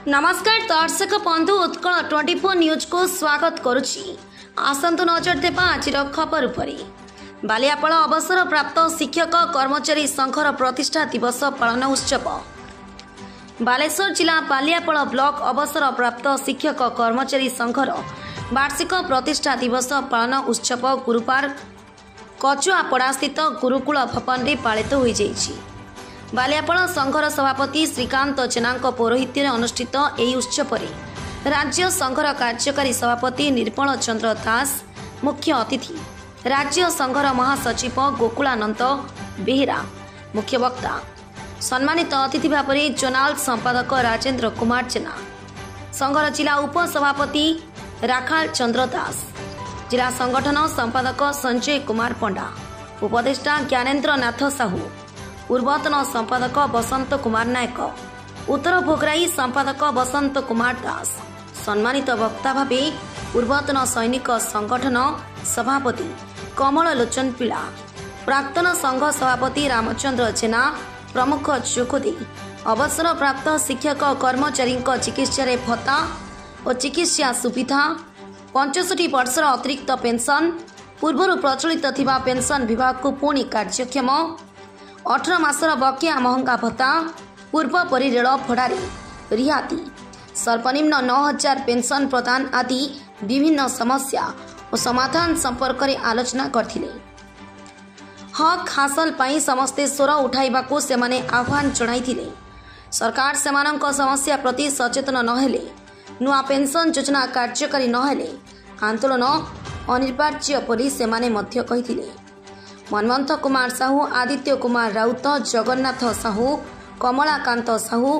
नमस्कार दर्शक बंधु उत्कल 24 न्यूज को स्वागत करुछि। आसंतु नजर देबा आज खबर उपरि। बालियापल अवसर प्राप्त शिक्षक कर्मचारी संघर प्रतिष्ठा दिवस पालन उत्सव। बालेश्वर जिला बालियापल ब्लॉक अवसर प्राप्त शिक्षक कर्मचारी संघर वार्षिक प्रतिष्ठा दिवस पालन उत्सव गुरुवार कचुआपड़ा स्थित गुरुकुल भवन में पालित हो जाइछि। बालियापल संघर सभापति श्रीकांत जेना पौरोहित्य अनुष्ठित यह उत्सव राज्य संघर कार्यकारी सभापति निर्मल चंद्र दास, मुख्य अतिथि राज्य संघर महासचिव गोकुलानंद बेहेरा मुख्य वक्ता, सम्मानित अतिथि भाव में जोनाल संपादक राजेंद्र कुमार जेना, संघर जिला उपसभापति राखाल चंद्र दास, जिला संगठन संपादक संजय कुमार पंडा, उपदेष्टा ज्ञानेन्द्र नाथ साहू, पूर्वतन संपादक बसंत कुमार नायक, उत्तर भोगराई संपादक बसंत कुमार दास, सम्मानित वक्ता भावे पूर्वतन सैनिक संगठन सभापति कमल लोचन पिला, प्राक्तन संघ सभापति रामचंद्र जेना प्रमुख जोगदे अवसर प्राप्त शिक्षक कर्मचारी चिकित्सा भत्ता और चिकित्सा सुविधा 65 वर्षर अतिरिक्त पेंशन पूर्व प्रचलित थिबा पेंशन विभाग को पुणी कार्यक्षम 18 मासर बकिया महंगा भत्ता पूर्व परि रेल भड़ारे रिहाती सर्वनिम्न 9000 पेंशन प्रदान आदि विभिन्न समस्या और समाधान संपर्क में आलोचना करथिले। हक हासिल पाई समस्ते स्वर उठाइबाकू सेमाने आह्वान जणाइथिले। सरकार सेमानक समस्या प्रति सचेतन नहेले, नुआ पेंशन योजना कार्यकारी नहेले आंदोलन अनिवार्य परि सेमाने मध्य कहिथिले। मनमंथ कुमार साहू, आदित्य कुमार राउत, जगन्नाथ साहू, कमलाकांत साहू,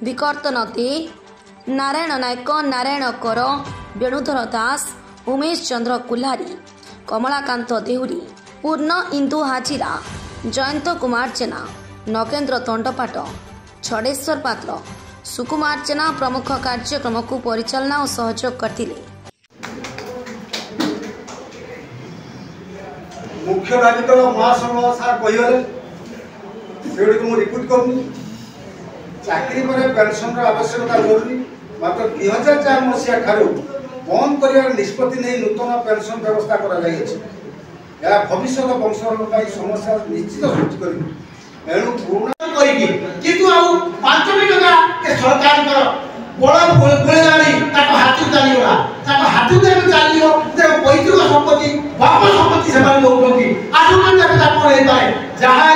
विकर्तन दे, नारायण नायक, नारायण कर, वेणुधर दास, उमेश चंद्र कुल्हारी, कमलाकांत देहुरी, पूर्ण इंदु हाजिरा, जयंत कुमार जेना, नगेन्द्र दंडपाट, छड़ेश्वर पात्र, सुकुमार जेना प्रमुख कार्यक्रम को परिचालना और सहयोग करथिले। मुख्य दायित्व महासंघ सार कहीगले से रिपोर्ट करूँ। चाकरी पर पेंशन आवश्यकता जरूरी, मात्र 2004 मसीहा ठार बंद कर निष्पत्ति नहीं नूतन पेंशन व्यवस्था कर भविष्य वंशर समस्या निश्चित सृष्टि कर एणु पुराणा सरकार बड़ा गोलेगाड़ी हाथ चलीगला हाथ चलो पैतृक संपत्ति बाप संपत्ति से आसुपाए जहाँ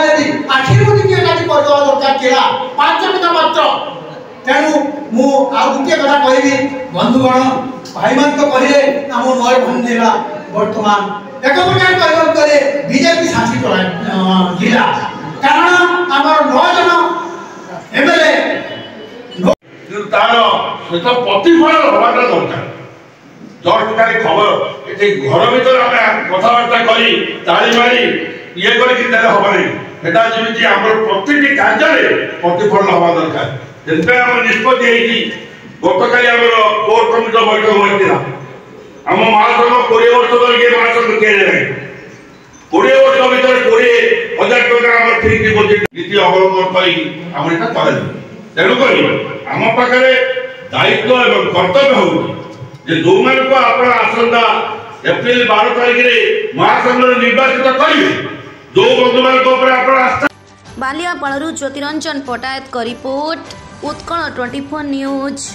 आखिर दरकार केला 5 टका मात्र। तेणु मुझे कथा कहि बंधुगण भाई मान तो कहले आम मयूरभंज जिला बर्तमान एक प्रकार कह बीजेपी शासित जिला, कारण आम 9 जन एमएलए तार प्रतिफल हवाटा दरकार। जस्ट खाली खबर ये घर भर आम कथबार्ता करी ताली मारी ये हम ना जमी आम प्रति कार्य प्रतिफल हवा दरकार। आम निष्पत्ति गतकाली आम कोर कमिटी बैठक होता आम महासंघ 20 वर्ष तक महासंघ किए 20 वर्ष भर 20,000 टका आम फिक्स डिपोजिट नीति अवलंबन कर तेणुक आम पाखे दायित्व एवं कर्तव्य हो जो मैंने आप आसंता एप्रिल 12 तारिख महासंघ निर्वाचित करेंगे जो बंधु मान बालियापलू ज्योतिरंजन पटायत का रिपोर्ट उत्कल 24 न्यूज।